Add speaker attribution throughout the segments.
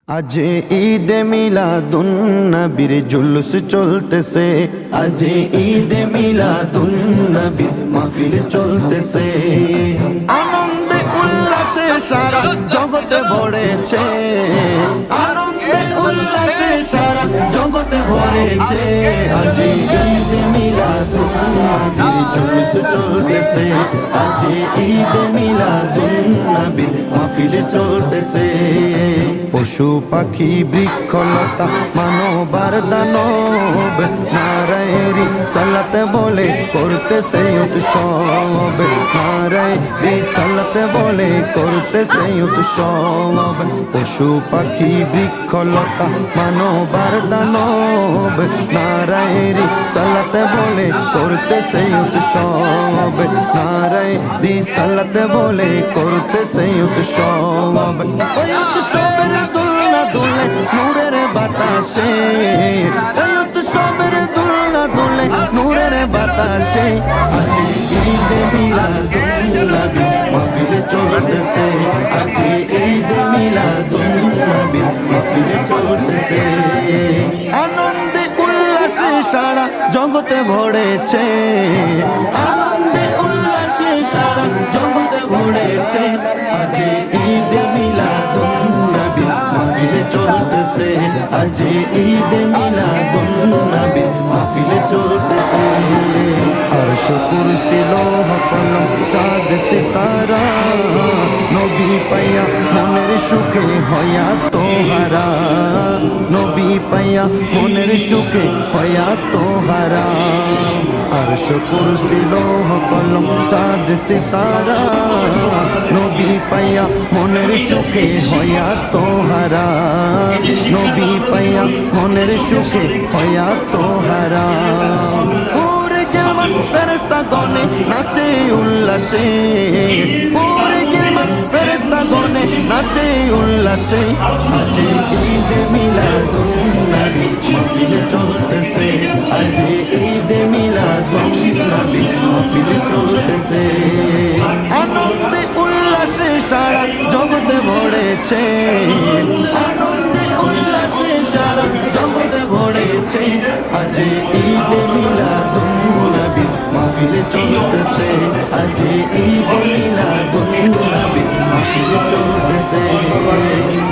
Speaker 1: আজ ঈদে মিলাদুন নবীর জুলুস চলতেছে, আজ ঈদে মিলাদুন নবীর মাহফিল চলতেছে। আনন্দে উল্লাসে সারা জগতে ভরেছে, আনন্দে উল্লাসে সারা জগতে ভরেছে। আজ ঈদে মিলাদুন নবীর জুলুস চলতেছে, আজ ঈদে মিলাদুন নবীর মাহফিল চলতেছে। পশু পাখি বৃক্ষলতা মানবার দানব নারায়েরি সালাতে বলে করতেছে উৎসব, নারায়েরি সালাতে বলে করতেছে উৎসব। পশু পাখি বৃক্ষলতা মানবার দানব নারায়েরি সালাতে বলে করতেছে উৎসব, নারায়েরি সালাতে বলে করতেছে উৎসব। ওই উৎসবের দোলনা দোলে নূরের বাতাসে, ওই উৎসবের দোলনা দোলে নূরের বাতাসে। আজ ঈদে মিলাদুন নবী মাহফিল চলতেছে, আজ ঈদে মিলাদুন নবী মাহফিল চলতেছে। আনন্দে উল্লাসে সারা জগতে ভরেছে, আনন্দে উল্লাসে সারা জগতে ভরেছে। আজ ঈদে মিলাদুন নবী মাহফিল চলতেছে, আজ ঈদে মিলাদুন নবী মাহফিল চলতেছে। আরশ কুরসি লৌহ কলম চাঁদ সিতারা নবী পাইয়া মনের সুখে হয়া তোহারা, নবী পাইয়া মনের সুখে হয়া তোহারা। আরশ কুরসি লৌহ কলম চাঁদ সিতারা নবী পাইয়া মনের সুখে হয়া তোহারা, নবী পাইয়া মনের সুখে হয়া তোহারা। ফেরেশতা গনে নাচে উল্লাসে, ওরে গিলমান ফেরেশতা গনে নাচে উল্লাসে। আজ ঈদে মিলাদুন নবী মাহফিল চলতেছে, আজ ঈদে মিলাদুন নবী মাহফিল চলতেছে। আনন্দে উল্লাসে সারা জগতে ভরেছে, আনন্দে উল্লাসে সারা জগতে ভরেছে। আজ ঈদে মিলাদুন নবী মাহফিল চলতেছে, আজ ঈদে মিলাদুন নবী মাহফিল চলতেছে।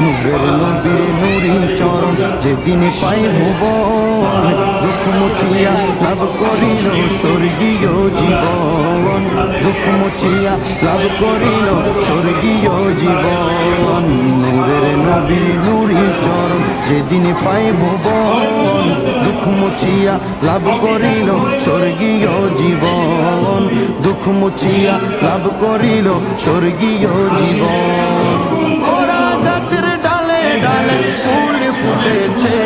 Speaker 1: নূরের নবী নুরি চরণ যেদিন পাই ভুবন, দুঃখ মুছিয়া লাভ করিল স্বর্গীয় জীবন, দুঃখ মুছিয়া লাভ করিল স্বর্গীয় জীবন। নূরের নবী নুরি চরণ যেদিন পাই ভুবন, দুঃখ মুছিয়া লাভ করিল স্বর্গীয় জীবন, দুঃখ মুছিয়া লাভ করিল স্বর্গীয় জীবন। ওরা গাছের ডালে ডালে ফুল ফুটেছে,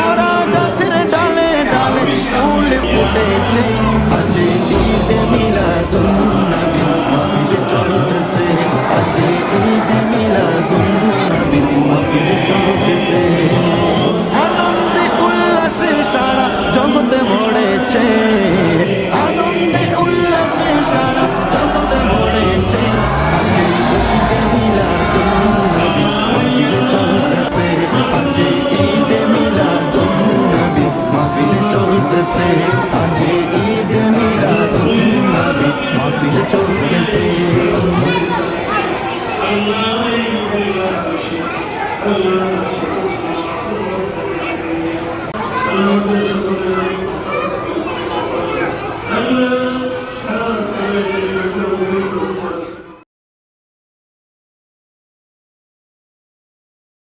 Speaker 1: ওরা গাছের ডালে ডালে ফুল ফুটেছে। আজ ঈদে মিলাদুন নবী মাহফিল চলতেছে, আজ ঈদে মিলাদুন নবী মাহফিল চলতেছে। আনন্দে উল্লাসে সারা জগতে ভরেছে, আনন্দে উল্লাসে সারা জগতে ভরেছে। আজ ঈদে মিলাদুন নবী মাহফিল চলতেছে, আজ ঈদে মিলাদুন নবী মাহফিল চলতেছে, আজ ঈদে মিলাদুন নবী মাহফিল চলতেছে।
Speaker 2: Allah